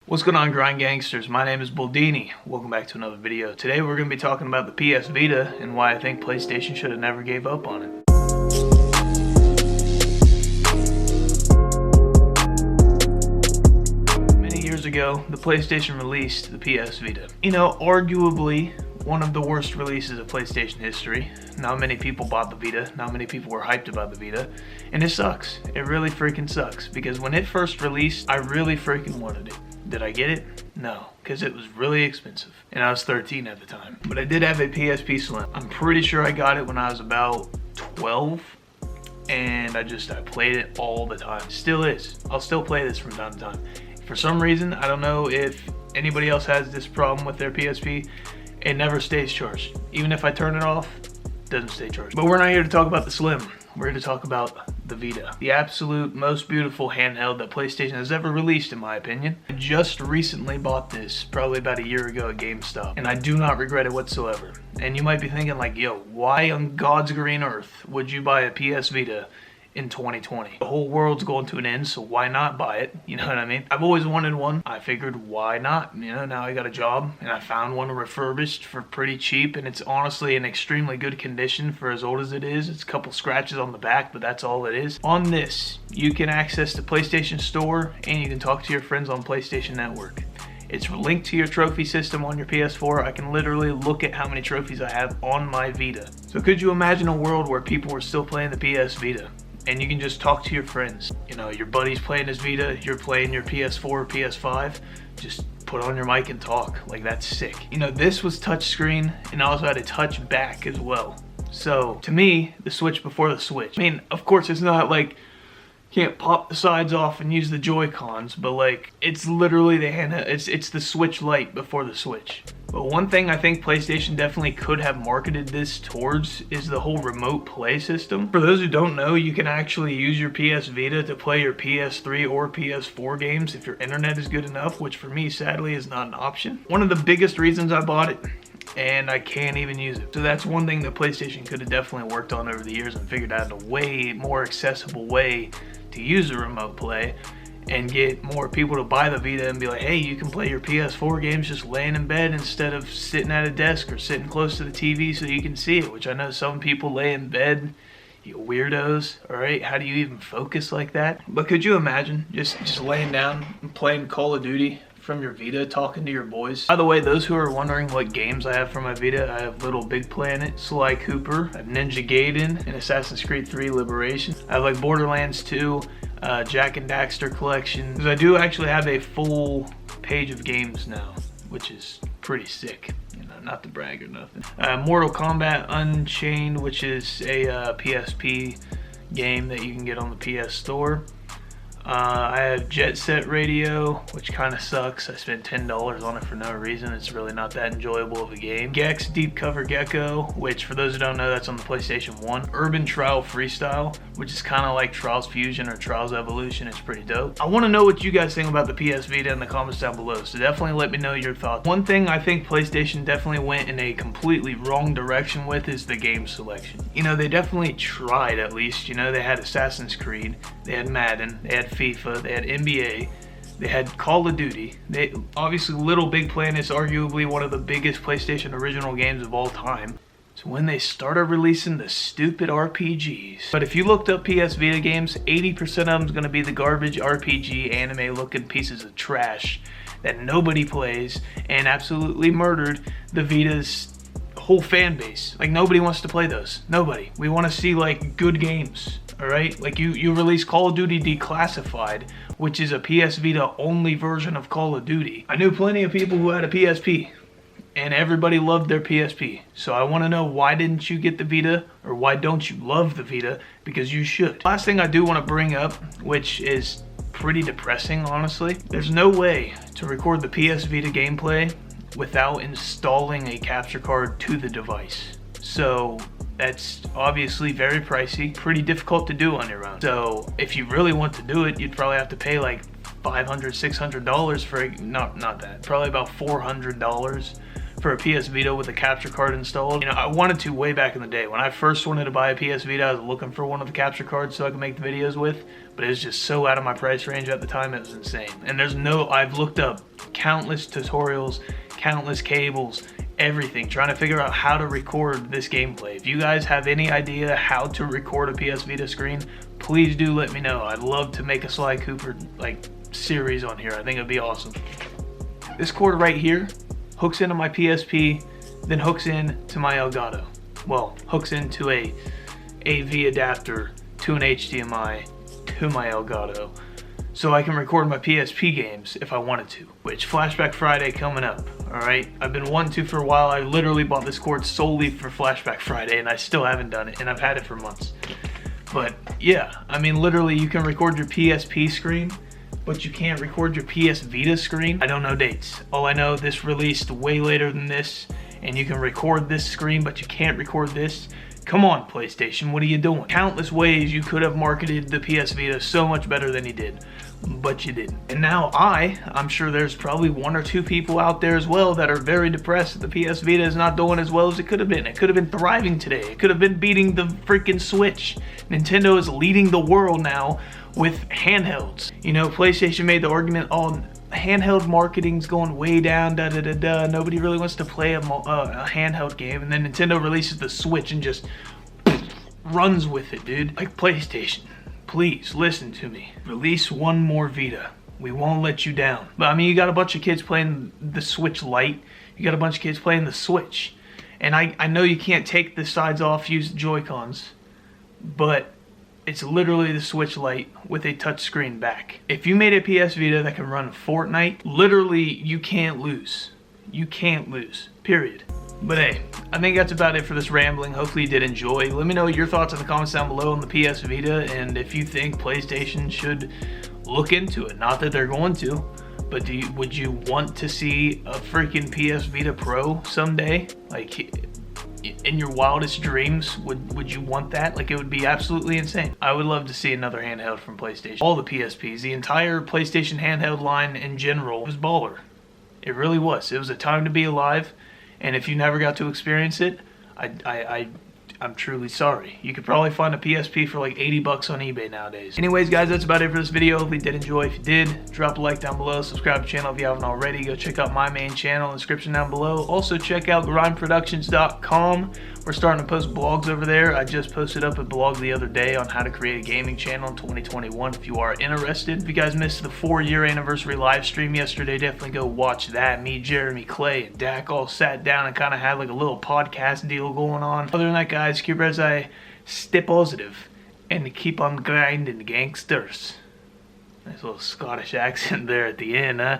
What's going on, Grind Gangsters? My name is Bouldini. Welcome back to another video. Today we're going to be talking about the PS Vita and why I think PlayStation should have never gave up on it. Many years ago, the PlayStation released the PS Vita. You know, arguably one of the worst releases of PlayStation history. Not many people bought the Vita, not many people were hyped about the Vita, and it sucks. It really freaking sucks, because when it first released, I really freaking wanted it. Did I get it? No, because it was really expensive, and I was 13 at the time. But I did have a PSP Slim. I'm pretty sure I got it when I was about 12, and I played it all the time. Still is. I'll still play this from time to time. For some reason, I don't know if anybody else has this problem with their PSP, it never stays charged. Even if I turn it off, it doesn't stay charged. But we're not here to talk about the Slim. We're here to talk about the Vita, the absolute most beautiful handheld that PlayStation has ever released, in my opinion. I just recently bought this, probably about a year ago at GameStop, and I do not regret it whatsoever. And you might be thinking like, yo, why on God's green earth would you buy a PS Vita in 2020? The whole world's going to an end, so why not buy it? You know what I mean? I've always wanted one. I figured, why not? You know, now I got a job and I found one refurbished for pretty cheap, and it's honestly in extremely good condition for as old as it is. It's a couple scratches on the back, but that's all it is. On this, you can access the PlayStation Store and you can talk to your friends on PlayStation Network. It's linked to your trophy system on your PS4. I can literally look at how many trophies I have on my Vita. So could you imagine a world where people were still playing the PS Vita? And you can just talk to your friends. You know, your buddy's playing his Vita, you're playing your PS4 or PS5, just put on your mic and talk. Like, that's sick. You know, this was touchscreen and also had a touch back as well. So, to me, the Switch before the Switch. I mean, of course, it's not like, can't pop the sides off and use the Joy-Cons, but like, it's literally the handheld, it's the Switch Lite before the Switch. But one thing I think PlayStation definitely could have marketed this towards is the whole remote play system. For those who don't know, you can actually use your PS Vita to play your PS3 or PS4 games if your internet is good enough, which for me, sadly, is not an option. One of the biggest reasons I bought it, and I can't even use it. So that's one thing that PlayStation could have definitely worked on over the years and figured out a way more accessible way to use a remote play and get more people to buy the Vita and be like, hey, you can play your PS4 games just laying in bed instead of sitting at a desk or sitting close to the TV so you can see it, which I know some people lay in bed, you weirdos, all right? How do you even focus like that? But could you imagine just laying down and playing Call of Duty from your Vita, talking to your boys? By the way, those who are wondering what games I have for my Vita, I have Little Big Planet, Sly Cooper, I have Ninja Gaiden, and Assassin's Creed 3 Liberation. I have like Borderlands 2, Jack and Daxter collection. Because I do actually have a full page of games now, which is pretty sick. You know, not to brag or nothing. Mortal Kombat Unchained, which is a PSP game that you can get on the PS Store. I have Jet Set Radio, which kind of sucks. I spent $10 on it for no reason. It's really not that enjoyable of a game. Gex Deep Cover Gecko, which for those who don't know, that's on the PlayStation 1. Urban Trial Freestyle, which is kind of like Trials Fusion or Trials Evolution. It's pretty dope. I want to know what you guys think about the PS Vita in the comments down below, so definitely let me know your thoughts. One thing I think PlayStation definitely went in a completely wrong direction with is the game selection. You know, they definitely tried, at least. You know, they had Assassin's Creed, they had Madden, they had FIFA, they had NBA, they had Call of Duty. They obviously, Little Big Planet is arguably one of the biggest PlayStation original games of all time. So when they started releasing the stupid RPGs. But if you looked up PS Vita games, 80% of them is going to be the garbage RPG anime looking pieces of trash that nobody plays and absolutely murdered the Vita's whole fan base. Like, nobody wants to play those. Nobody. We want to see like good games. Alright, like you release Call of Duty Declassified, which is a PS Vita only version of Call of Duty. I knew plenty of people who had a PSP, and everybody loved their PSP. So I want to know, why didn't you get the Vita, or why don't you love the Vita? Because you should. Last thing I do want to bring up, which is pretty depressing, honestly. There's no way to record the PS Vita gameplay without installing a capture card to the device. So that's obviously very pricey, pretty difficult to do on your own. So if you really want to do it, you'd probably have to pay like $500, $600 for not that, probably about $400 for a PS Vita with a capture card installed. You know, I wanted to way back in the day. When I first wanted to buy a PS Vita, I was looking for one of the capture cards so I could make the videos with, but it was just so out of my price range at the time, it was insane. And there's no, I've looked up countless tutorials, countless cables, everything, trying to figure out how to record this gameplay. If you guys have any idea how to record a PS Vita screen, please do let me know. I'd love to make a Sly Cooper like series on here. I think it'd be awesome. This cord right here hooks into my PSP, then hooks into my Elgato. Well, hooks into a AV adapter to an HDMI to my Elgato, so I can record my PSP games if I wanted to, which Flashback Friday coming up, alright? I've been wanting to for a while. I literally bought this cord solely for Flashback Friday and I still haven't done it, and I've had it for months. But yeah, I mean literally you can record your PSP screen, but you can't record your PS Vita screen. I don't know dates. All I know, this released way later than this, and you can record this screen, but you can't record this. Come on, PlayStation, what are you doing? Countless ways you could have marketed the PS Vita so much better than you did, but you didn't. And now I'm sure there's probably 1 or 2 people out there as well that are very depressed that the PS Vita is not doing as well as it could have been. It could have been thriving today. It could have been beating the freaking Switch. Nintendo is leading the world now with handhelds. You know, PlayStation made the argument, oh, handheld marketing's going way down, nobody really wants to play a handheld game, and then Nintendo releases the Switch and just runs with it, dude. Like, PlayStation, please listen to me. Release one more Vita. We won't let you down. But I mean, you got a bunch of kids playing the Switch Lite, you got a bunch of kids playing the Switch, and I know you can't take the sides off, use the Joy-Cons, but it's literally the Switch Lite with a touchscreen back. If you made a PS Vita that can run Fortnite, literally you can't lose. You can't lose, period. But hey, I think that's about it for this rambling. Hopefully you did enjoy. Let me know your thoughts in the comments down below on the PS Vita, and if you think PlayStation should look into it. Not that they're going to, but would you want to see a freaking PS Vita Pro someday? Like, in your wildest dreams, would you want that? Like, it would be absolutely insane. I would love to see another handheld from PlayStation. All the PSPs, the entire PlayStation handheld line in general was baller. It really was. It was a time to be alive, and if you never got to experience it, I'm truly sorry. You could probably find a PSP for like 80 bucks on eBay nowadays. Anyways, guys, that's about it for this video. Hopefully you did enjoy. If you did, drop a like down below. Subscribe to the channel if you haven't already. Go check out my main channel in the description down below. Also, check out grindproductions.com. We're starting to post blogs over there. I just posted up a blog the other day on how to create a gaming channel in 2021 if you are interested. If you guys missed the 4-year anniversary live stream yesterday, definitely go watch that. Me, Jeremy, Clay, and Dak all sat down and kind of had like a little podcast deal going on. Other than that, guys, keep as I stay positive and keep on grinding, gangsters. Nice little Scottish accent there at the end, huh?